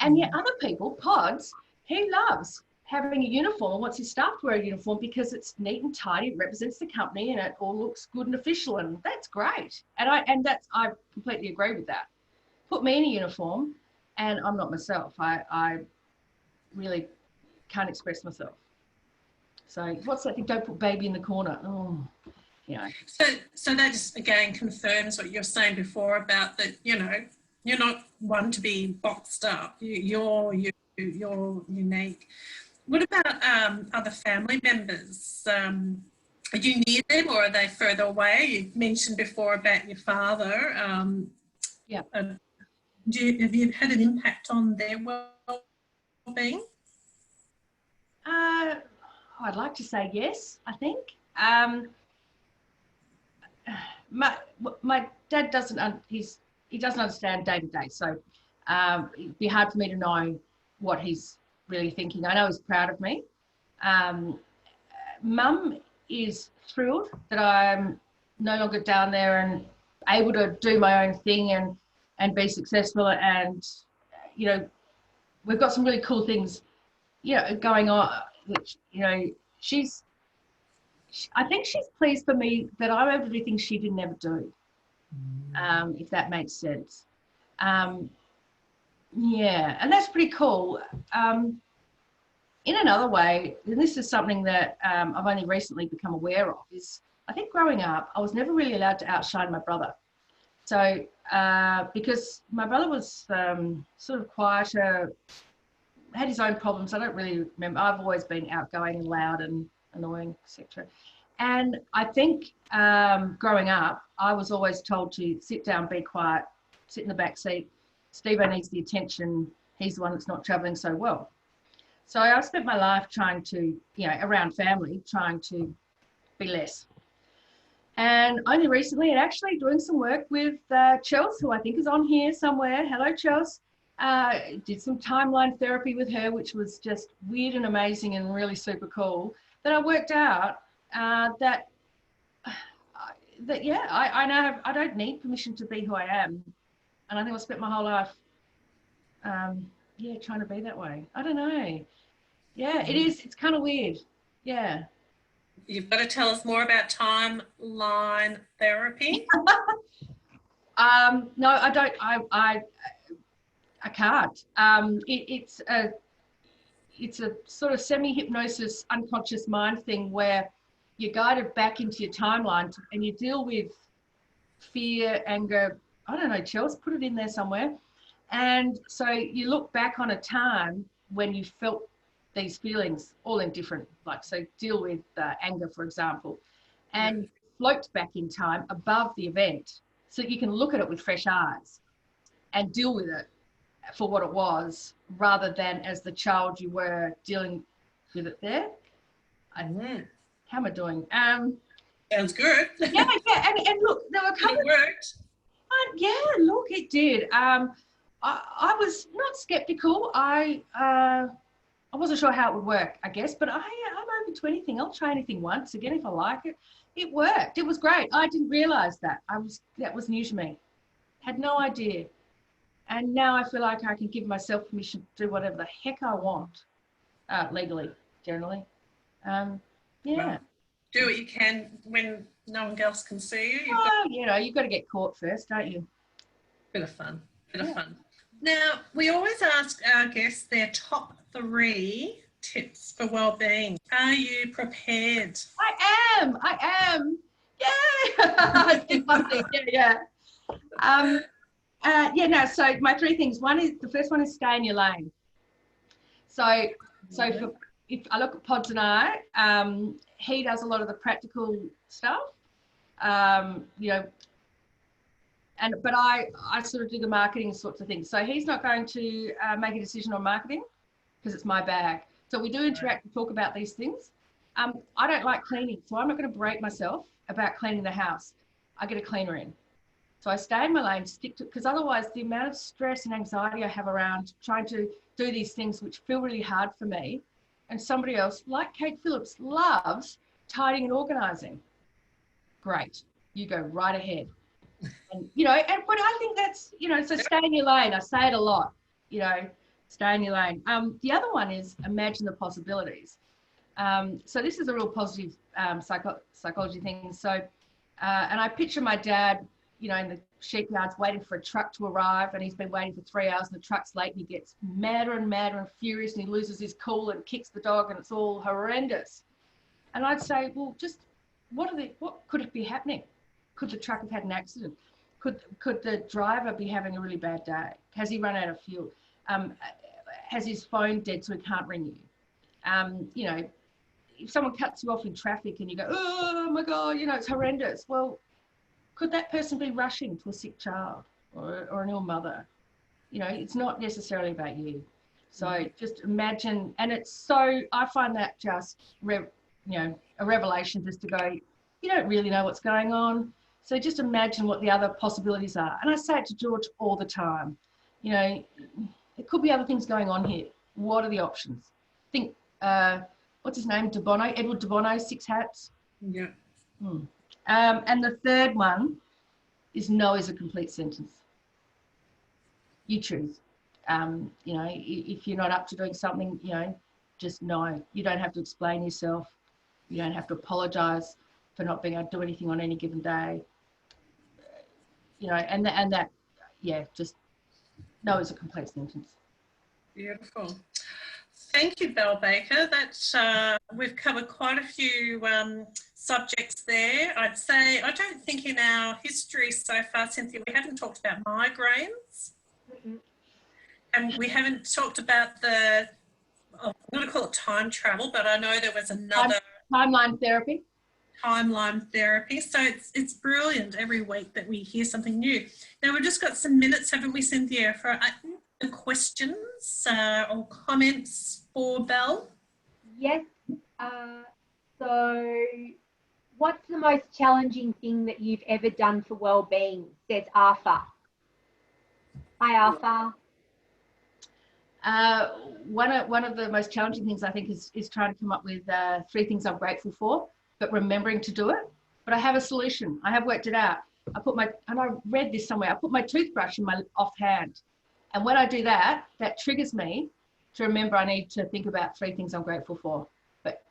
And yet other people, Pods, he loves having a uniform and wants his staff to wear a uniform because it's neat and tidy, it represents the company and it all looks good and official, and that's great. And I completely agree with that. Put me in a uniform and I'm not myself. I really can't express myself. So what's that thing? Don't put baby in the corner. Oh, you know. So that just again confirms what you're saying before about that, you know, you're not one to be boxed up. You're unique. What about other family members? Are you near them or are they further away? You mentioned before about your father. Yeah. Have you had an impact on their well-being? I'd like to say yes, I think. My dad he doesn't understand day to day, so it'd be hard for me to know what he's really thinking. I know he's proud of me. Mum is thrilled that I'm no longer down there and able to do my own thing and be successful. And you know, we've got some really cool things, you know, going on, which, you know, I think she's pleased for me that I'm able to do things she didn't ever do, if that makes sense. Yeah, and that's pretty cool. In another way, and this is something that I've only recently become aware of, is I think growing up, I was never really allowed to outshine my brother. So because my brother was sort of quieter, had his own problems. I don't really remember. I've always been outgoing and loud and annoying, etc. And I think growing up, I was always told to sit down, be quiet, sit in the back seat. Steve needs the attention. He's the one that's not traveling so well. So I spent my life trying to, you know, around family, trying to be less. And only recently, and actually doing some work with Chels, who I think is on here somewhere. Hello, Chels. Did some timeline therapy with her, which was just weird and amazing and really super cool. That I worked out that yeah, I now I don't need permission to be who I am, and I think I spent my whole life, yeah, trying to be that way. I don't know. Yeah, it is. It's kind of weird. Yeah. You've got to tell us more about timeline therapy. No, I don't. I can't. It's a sort of semi-hypnosis, unconscious mind thing where you're guided back into your timeline and you deal with fear, anger. I don't know, Chelsea, put it in there somewhere. And so you look back on a time when you felt these feelings, all in different, like, so deal with anger, for example, and float back in time above the event so that you can look at it with fresh eyes and deal with it for what it was, rather than as the child you were dealing with it there. How am I doing? Sounds good. Yeah, and look, there were a couple It worked. yeah, look, it did. I was not skeptical. I wasn't sure how it would work, I guess, but I'm open to anything. I'll try anything once again if I like it. It worked. It was great. I didn't realise that. That was new to me. Had no idea. And now I feel like I can give myself permission to do whatever the heck I want, legally, generally. Yeah. Well, do what you can when no one else can see you. You've got to get caught first, don't you? Bit of fun. Now, we always ask our guests their top 3 tips for well-being. Are you prepared? I am. Yeah. So my 3 things. The first one is stay in your lane. If I look at Pods and I, he does a lot of the practical stuff, but I sort of do the marketing sorts of things. So he's not going to make a decision on marketing because it's my bag. So we do interact and talk about these things. I don't like cleaning, so I'm not going to berate myself about cleaning the house. I get a cleaner in. So I stay in my lane, stick to, because otherwise the amount of stress and anxiety I have around trying to do these things which feel really hard for me, and somebody else like Kate Phillips loves tidying and organising. Great, you go right ahead. And but I think that's, so stay in your lane. I say it a lot, stay in your lane. The other one is imagine the possibilities. So this is a real positive psychology thing. So, and I picture my dad, in the sheep yards waiting for a truck to arrive, and he's been waiting for 3 hours and the truck's late, and he gets madder and madder and furious, and he loses his cool and kicks the dog, and it's all horrendous. And I'd say, well, just what could it be happening? Could the truck have had an accident? Could the driver be having a really bad day? Has he run out of fuel? Has his phone dead so he can't ring you? If someone cuts you off in traffic and you go, oh my God, it's horrendous. Well, could that person be rushing to a sick child or an ill mother? It's not necessarily about you. So just imagine, and I find that just, a revelation just to go, you don't really know what's going on. So just imagine what the other possibilities are. And I say it to George all the time. There could be other things going on here. What are the options? Think, what's his name? Edward de Bono, 6 Hats. Yeah. And the third one is no is a complete sentence. You choose. If you're not up to doing something, just no. You don't have to explain yourself. You don't have to apologise for not being able to do anything on any given day. Just no is a complete sentence. Beautiful. Thank you, Belle Baker. We've covered quite a few subjects there. I'd say, I don't think in our history so far, Cynthia, we haven't talked about migraines. Mm-hmm. And we haven't talked about I'm going to call it time travel, but I know there was another... Timeline therapy. So it's brilliant every week that we hear something new. Now, we've just got some minutes, haven't we, Cynthia, for questions or comments for Belle? Yes. So what's the most challenging thing that you've ever done for wellbeing, says Arthur. Hi, Arthur. One of the most challenging things, I think, is trying to come up with 3 things I'm grateful for, but remembering to do it. But I have a solution. I have worked it out. And I read this somewhere, I put my toothbrush in my offhand. And when I do that, that triggers me to remember I need to think about 3 things I'm grateful for. But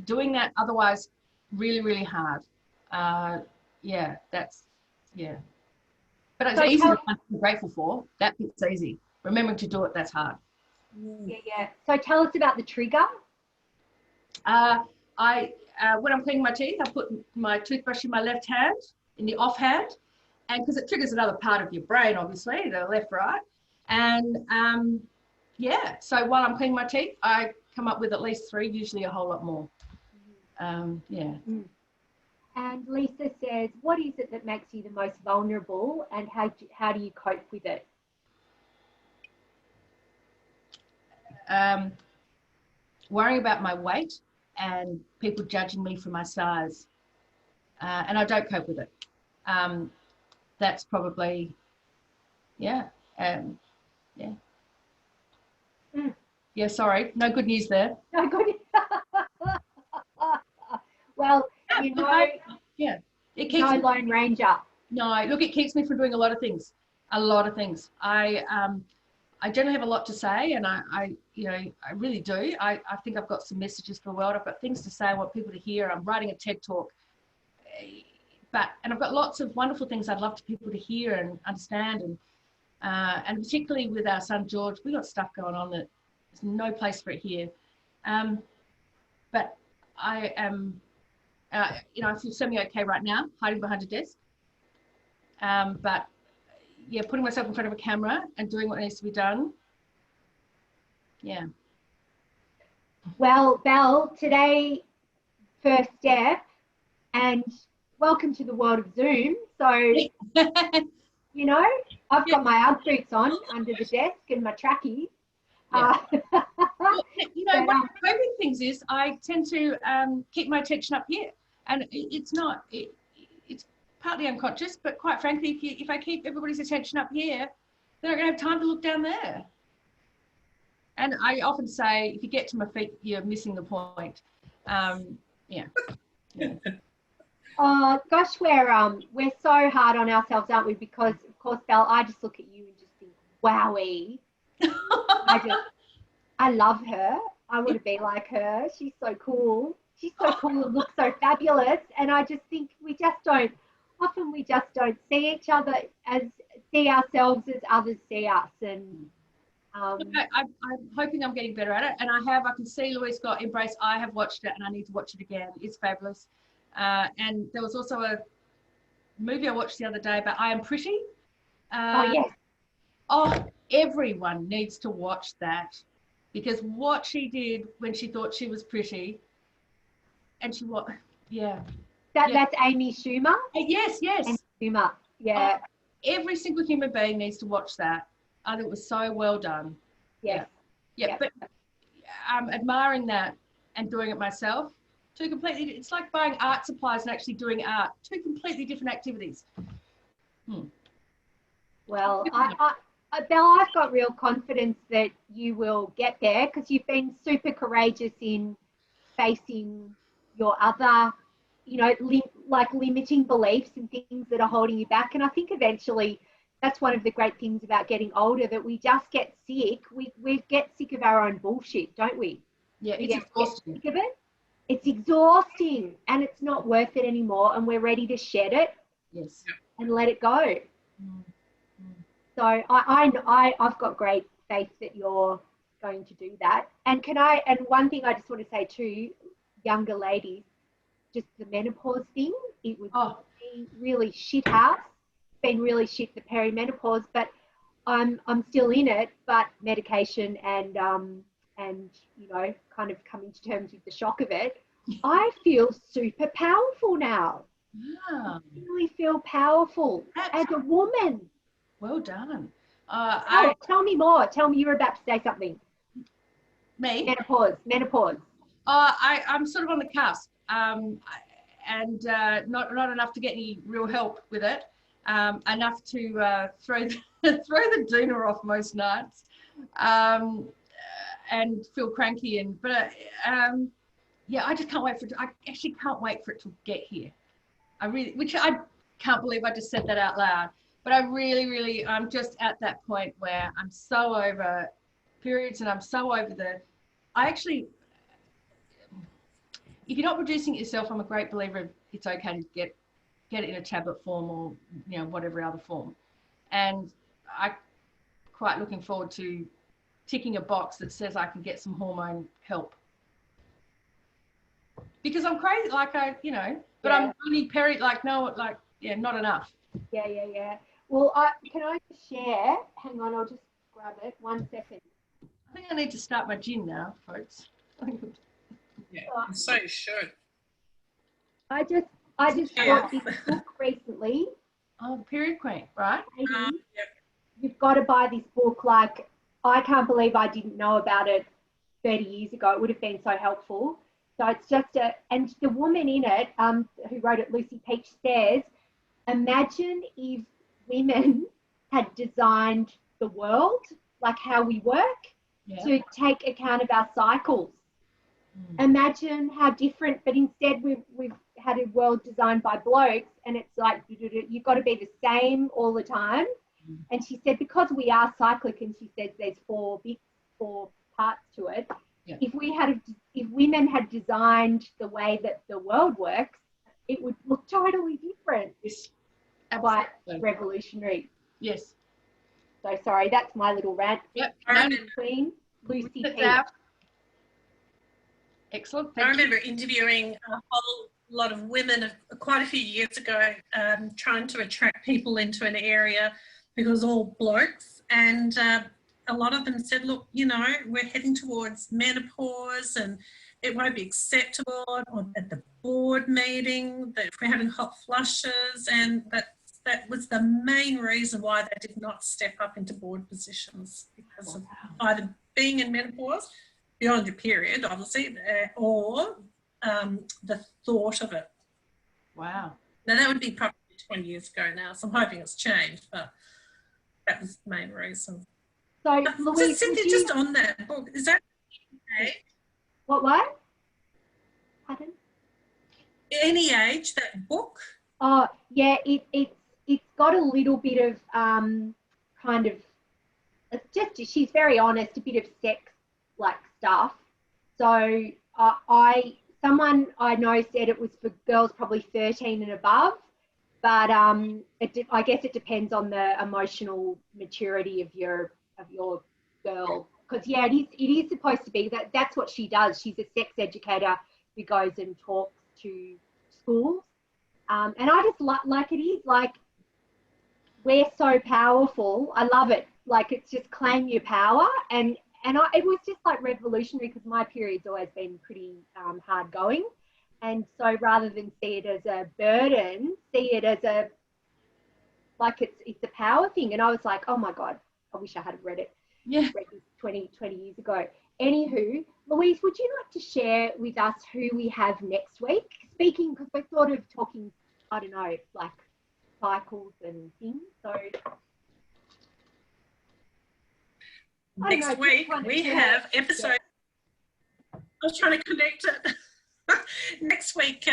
doing that otherwise, really, really hard. But it's easy to be grateful for. That bit's easy. Remembering to do it, that's hard. Yeah. So tell us about the trigger. When I'm cleaning my teeth, I put my toothbrush in my left hand, in the offhand, and because it triggers another part of your brain, obviously, the left, right. And so while I'm cleaning my teeth, I come up with at least 3, usually a whole lot more. And Lisa says, what is it that makes you the most vulnerable, and how do you cope with it? Worrying about my weight and people judging me for my size. and I don't cope with it. That's probably, yeah. Yeah. Yeah, sorry. No good news there. No good. Well, you know, yeah. It keeps no me, Lone Ranger. no, look, it keeps me from doing a lot of things. A lot of things. I generally have a lot to say, and I you know, I really do. I think I've got some messages for the world. I've got things to say. I want people to hear. I'm writing a TED talk. And I've got lots of wonderful things I'd love to people to hear and understand. And particularly with our son, George, we've got stuff going on that there's no place for it here. But I am, you know, I feel semi-okay right now, hiding behind a desk. But yeah, putting myself in front of a camera and doing what needs to be done. Yeah. Well, Belle, today, first step, and welcome to the world of Zoom. So, you know, I've got my UGG boots on under the desk and my trackies. Yeah. Well, you know, but, one of the coping things is I tend to keep my attention up here, and it's not. It's partly unconscious, but quite frankly, if I keep everybody's attention up here, they're not going to have time to look down there. And I often say, if you get to my feet, you're missing the point. Yeah. Oh gosh, we're so hard on ourselves, aren't we? Because of course, Belle, I just look at you and just think, wowee. I love her. I want to be like her. She's so cool. She's so cool and looks so fabulous. And I just think we just don't see each other see ourselves as others see us. And I'm hoping I'm getting better at it. And I can see Louise got Embrace. I have watched it and I need to watch it again. It's fabulous. And there was also a movie I watched the other day about I Am Pretty. oh, yes. Oh, everyone needs to watch that, because what she did when she thought she was pretty, and she was, yeah. That's Amy Schumer? Yes. Amy Schumer, yeah. Oh, every single human being needs to watch that. I think it was so well done. Yes. Yeah. But admiring that and doing it myself, it's like buying art supplies and actually doing art, two completely different activities. Well, Belle, I've got real confidence that you will get there, because you've been super courageous in facing your other, you know, limiting beliefs and things that are holding you back. And I think eventually that's one of the great things about getting older, that we just get sick. We get sick of our own bullshit, don't we? Yeah, it's exhausting. Sick of it. It's exhausting and it's not worth it anymore. And we're ready to shed it. Yes. And let it go. So I've got great faith that you're going to do that. And one thing I just want to say to younger ladies, just the menopause thing, it was really shit house. It's been really shit, the perimenopause, but I'm still in it, but medication and you know, kind of coming to terms with the shock of it, I feel super powerful now. Yeah. I really feel powerful as a woman. Well done. Tell me more. Tell me, you were about to say something. Me? Menopause. I'm sort of on the cusp, and not enough to get any real help with it. Enough to throw the doona off most nights, and feel cranky. Yeah, I just can't wait I actually can't wait for it to get here. Which I can't believe I just said that out loud. But I really, I'm just at that point where I'm so over periods, and I'm so over if you're not producing it yourself, I'm a great believer of it's okay to get it in a tablet form, or, you know, whatever other form. And I'm quite looking forward to ticking a box that says I can get some hormone help. Because I'm crazy, but I'm only not enough. Yeah. Well, can I just share? Hang on, I'll just grab it. 1 second. I think I need to start my gym now, folks. Yeah, so you should. I just bought this book recently. Oh, the Period Queen, right? You've got to buy this book. Like, I can't believe I didn't know about it 30 years ago. It would have been so helpful. So it's just and the woman in it, who wrote it, Lucy Peach, says, imagine if women had designed the world, like how we work, to take account of our cycles. Imagine how different, but instead we've had a world designed by blokes, and it's like you've got to be the same all the time. And she said, because we are cyclic, and she says there's four parts to it. Yeah. If women had designed the way that the world works, it would look totally different. Yes, quite revolutionary. Yes. So sorry, that's my little rant. Yep. Queen Lucy Peach. Excellent. I remember interviewing a whole lot of women quite a few years ago, trying to attract people into an area because all blokes, and a lot of them said, look, you know, we're heading towards menopause and it won't be acceptable at the board meeting that if we're having hot flushes, and that was the main reason why they did not step up into board positions, because of either being in menopause, beyond your period, obviously, or the thought of it. Wow. Now, that would be probably 20 years ago now, so I'm hoping it's changed, but that was the main reason. So, Louise, Cynthia, just on that book, is that okay? What? Pardon? Any age, that book? Oh, yeah, it's got a little bit of kind of, it's just, she's very honest, a bit of sex-like stuff. So someone I know said it was for girls probably 13 and above, but I guess it depends on the emotional maturity of your girl. Because yeah, it is supposed to be that's what she does. She's a sex educator who goes and talks to schools, and I just like it is like, we're so powerful. I love it. Like, it's just claim your power, and it was just like revolutionary, because my period's always been pretty hard going, and so rather than see it as a burden, see it as it's a power thing. And I was like, oh my God, I wish I had read it. Yeah. Read this 20 years ago. Anywho, Louise, would you like to share with us who we have next week? Speaking, because we're sort of talking, I don't know, like cycles and things. So next week we have episode. I was trying to connect it. Next week,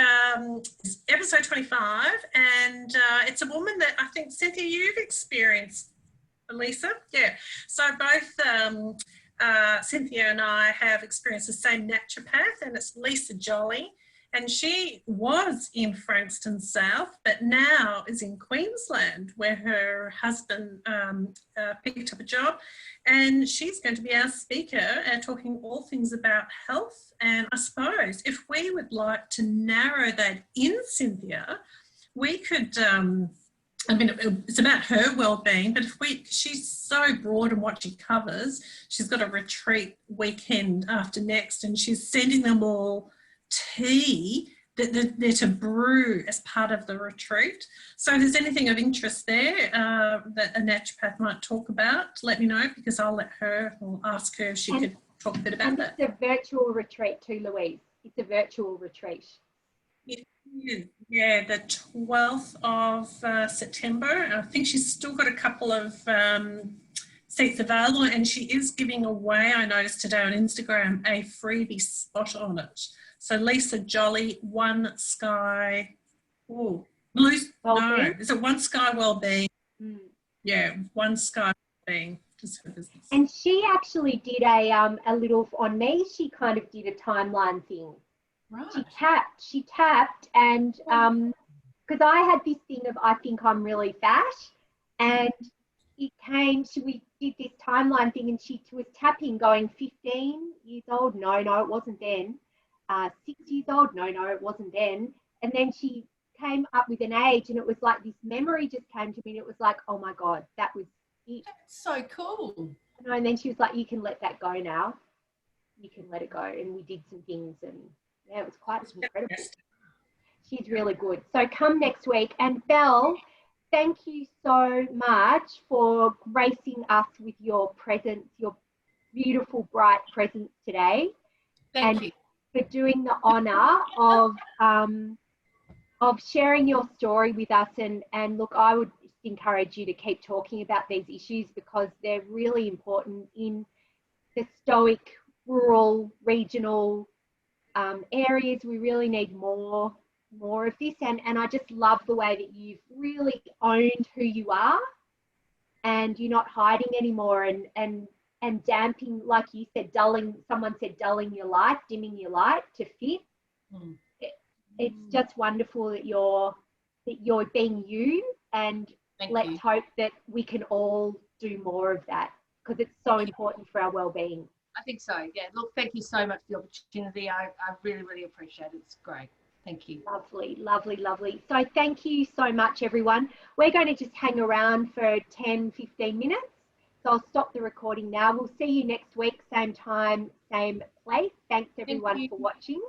is episode 25, and it's a woman that I think, Cynthia, you've experienced. Lisa, yeah. So both Cynthia and I have experienced the same naturopath, and it's Lisa Jolly, and she was in Frankston South, but now is in Queensland, where her husband picked up a job, and she's going to be our speaker and talking all things about health. And I suppose if we would like to narrow that in, Cynthia, we could I mean, it's about her well-being, but she's so broad in what she covers. She's got a retreat weekend after next, and she's sending them all tea that they're to brew as part of the retreat. So if there's anything of interest there that a naturopath might talk about, let me know, because I'll ask her if she could talk a bit about that. It's a virtual retreat too, Louise. It's a virtual retreat. Yeah, the 12th of September. I think she's still got a couple of seats available, and she is giving away, I noticed today on Instagram, a freebie spot on it. So Lisa Jolly, One Sky, no, is it One Sky Wellbeing? Yeah, One Sky Wellbeing. Just her business. And she actually did a little, on me, she kind of did a timeline thing. Right. She tapped, and because I had this thing of, I think I'm really fat, and we did this timeline thing, and she was tapping going 15 years old, no, it wasn't then, 6 years old, no, it wasn't then, and then she came up with an age, and it was like this memory just came to me, and it was like, oh my God, that was it. That's so cool. And then she was like, you can let that go now, you can let it go, and we did some things, and yeah, it was quite incredible. She's really good. So come next week. And Belle, thank you so much for gracing us with your presence, your beautiful, bright presence today. Thank you. for doing the honour of sharing your story with us. And look, I would encourage you to keep talking about these issues because they're really important in the stoic, rural, regional areas. We really need more of this. And I just love the way that you've really owned who you are and you're not hiding anymore and damping, like you said, someone said dulling your light, dimming your light to fit. It's just wonderful that you're being you, and let's hope that we can all do more of that because it's so important for our well-being. I think so. Yeah. Look, thank you so much for the opportunity. I really, really appreciate it. It's great. Thank you. Lovely, lovely, lovely. So thank you so much, everyone. We're going to just hang around for 10, 15 minutes. So I'll stop the recording now. We'll see you next week, same time, same place. Thanks everyone for watching.